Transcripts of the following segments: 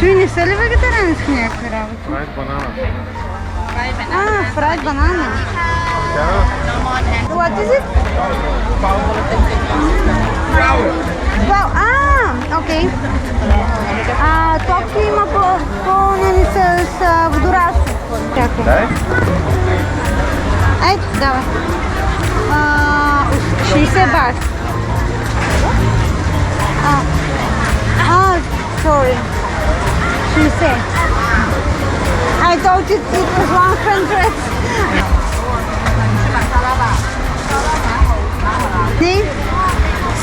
Той не са ли вегетариански някакви работи? Фрайд банана. Fried banana. What is it? Окей. Топки има пълнени с водорасли. Дай. Ето, давай. 60 бат. Sorry. 60. I thought it was 100.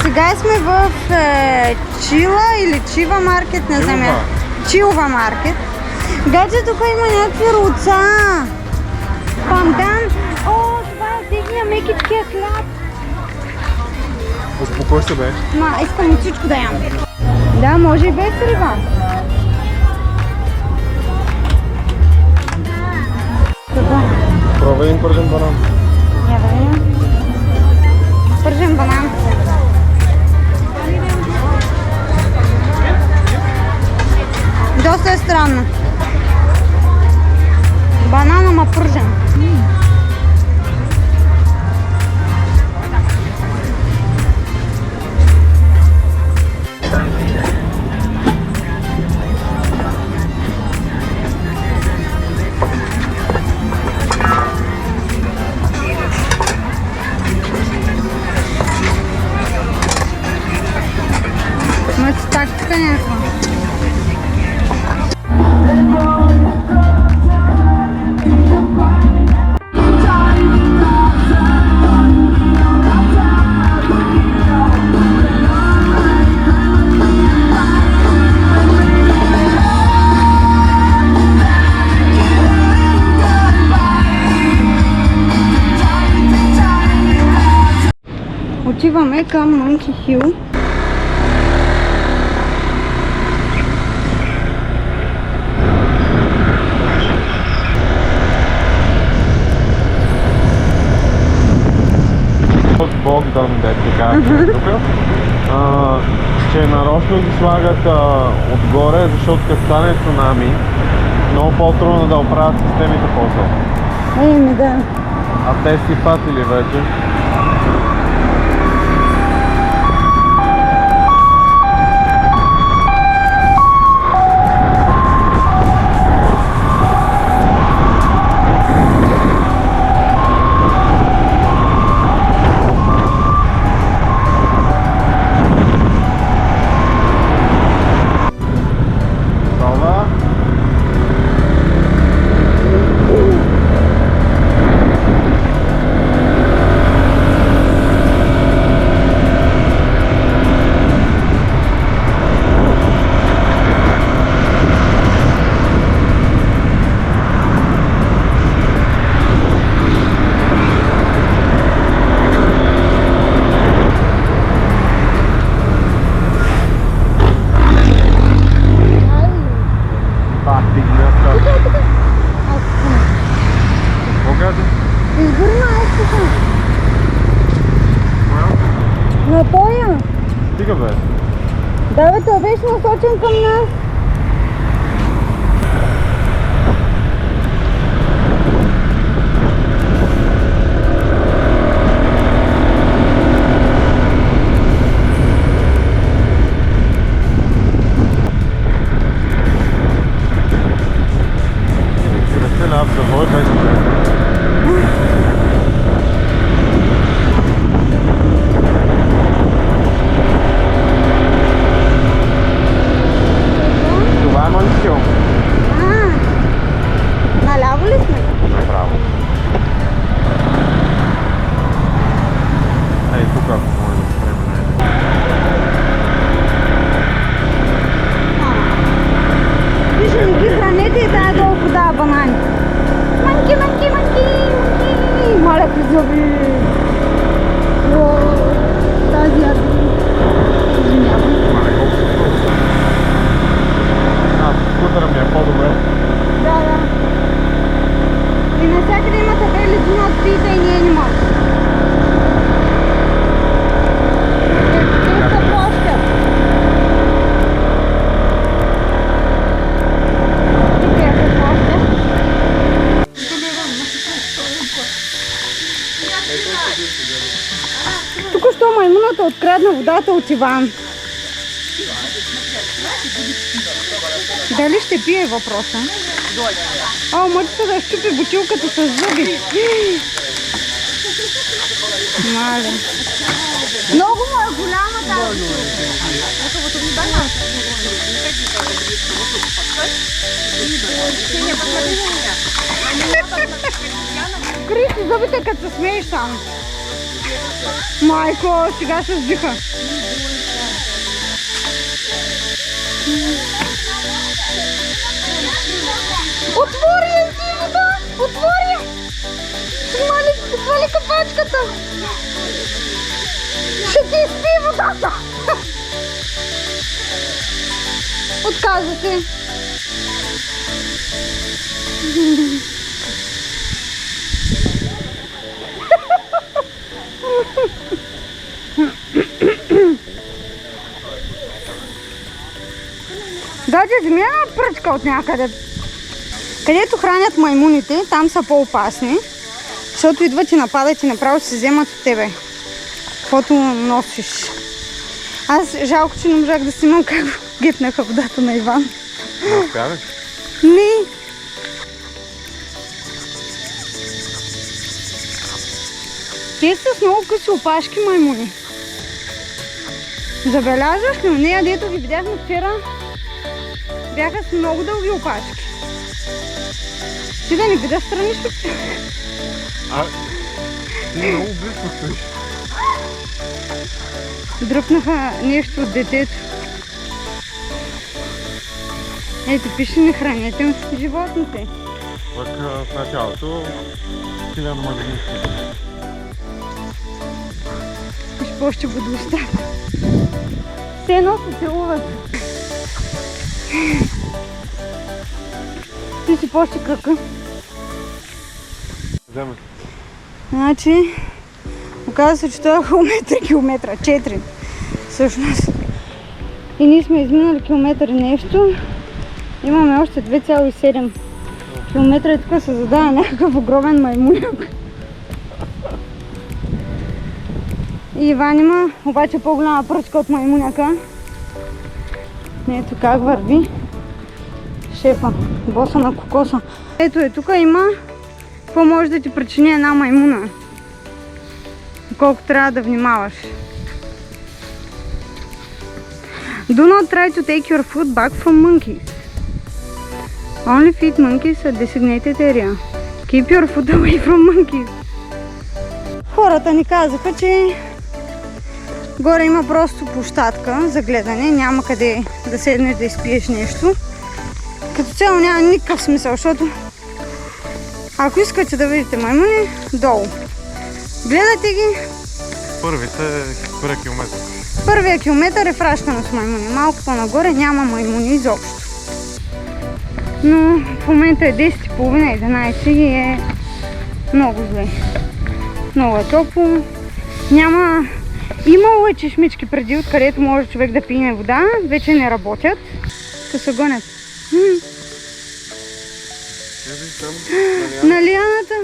Сега сме в Чила или Чива маркет, не знам. Чилва маркет. Гадже, тук има някакви руца. Пандан. О, това е техния мекичкия хляб. Успокой се, бе. Искам от всичко да ям. Да, може и без риба. Пробвай един пържен банан. Я да видим. Пържен банан. Доста е странно. Банан, ама пържен. Тактика някаква. Отиваме към Monkey Hill. Богдан, дето казваме тук, че нарочно ги слагат отгоре, защото като стане цунами, много по-трудно да оправят системите после. Да. А те си патили вече. Стига, бе. Да, бе, той беше насочен към нас. водата от Иван. Дали ще пие въпроса? О, мъчето да щупи бутилката с зъби. Мале. Много му е голяма тази. Кристи зъбите, като се смееш там. Майко, сега се сбиха. Отвори я, Димата! Отвори! Свали капачката! Ще ти изпи водата! Отказа се! Гадже, вземи една пръчка от някъде. Където хранят маймуните, там са по-опасни, защото идват и нападат и направо се вземат от тебе. Каквото носиш. Аз жалко, че не можах да снимам как гепнаха водата на Иван. Не успяваш? Не. Те са с много къси опашки маймуни. Забелязваш ли? Нея, дето ги видяхме вчера, бяха с много дълги опашки. Ти да не ги да страниш от тях. Ти много близко стоиш. Дръпнаха нещо от детето. Ето, пише, не храните животните. Пък в началото 1000 магазински. Виж, по-ще бъде остава. Все едно се целуват. Ти си по-ще кръка. Вземе. Значи, оказва се, че това е 3 километра, 4 всъщност. И ние сме изминали километър и нещо. Имаме още 2,7 километра и тук се задава някакъв огромен маймуняк. И Иван има обаче по-голяма пръчка от маймуняка. Ето как върви шефа, боса на кокоса. Ето е, тук има какво може да ти причини една маймуна. Колко трябва да внимаваш. Do not try to take your food back from monkeys. Only feed monkeys at designated area. Keep your food away from monkeys. Хората ни казаха, че горе има просто площадка за гледане, няма къде да седнеш да изпиеш нещо. Като цяло няма никакъв смисъл, защото ако искате да видите маймуни, долу. Гледате ги. Първия километър. Първия километър е фрашкано с маймуни. Малко по-нагоре няма маймуни изобщо. Но в момента е 10:30, 11 и е много зле. Много е топло. Няма... Имало е чешмички преди, откъдето може човек да пие вода. Вече не работят. Като се гонят. На лианата.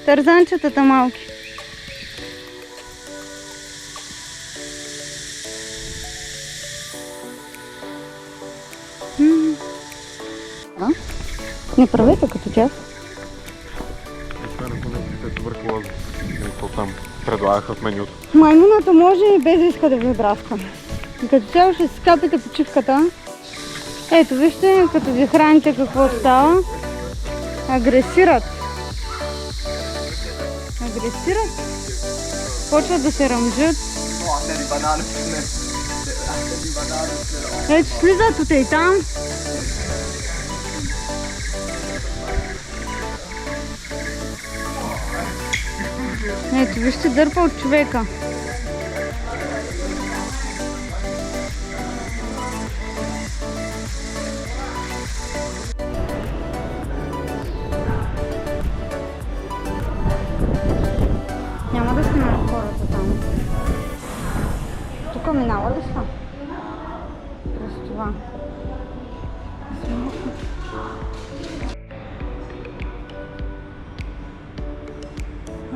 Тързанчетата малки. Не правете като тях. Туберкулоза. Какво там предлагаха в менюто? Маймуната може и без да иска да ви браска. Като цяло ще си скапите почивката. Ето вижте, като ги храните какво става. Агресират. Агресират. Почват да се ръмжат. Ето слизат от и там. Ето вижте, дърпа от човека. Няма да снимам хората там. Тук минава ли са? През това.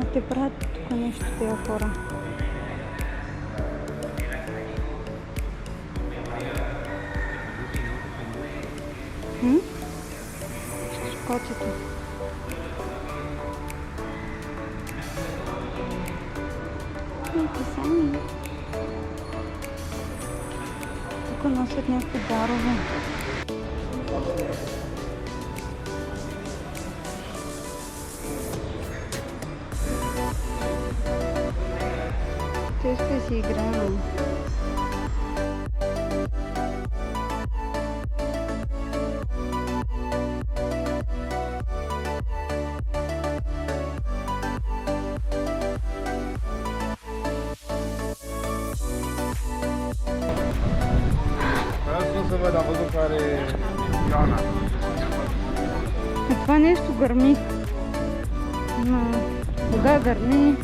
А те правят тук нещо тези хора. Котето. Сами. Тук носят някакви дарове. Те ще си играем. Това нещо гърми. Кога гърми?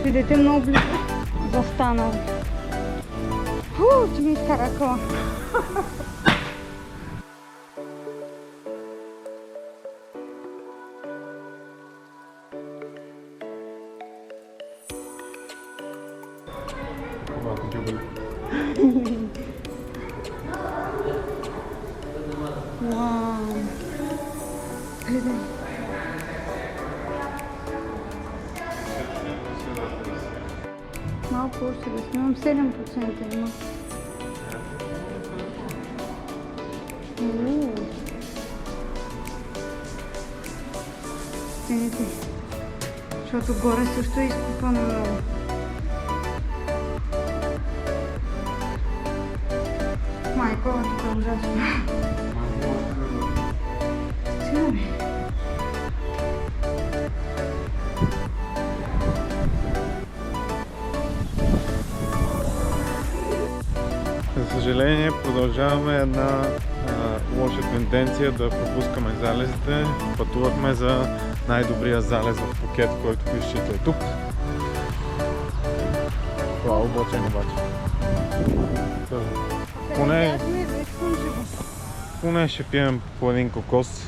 Видите много близо застанал. Че ми изкаракала. Вау! Гледай! Малко още да снимам, 7% има. Стените. Защото горе също е изкупано много. Майко, тук е ужасно. Стигаме. За съжаление, продължаваме една лоша тенденция да пропускаме залезите. Пътувахме за най-добрия залез в Пхукет, който пишете тук. Това е облачен обаче. Поне ще пием по един кокос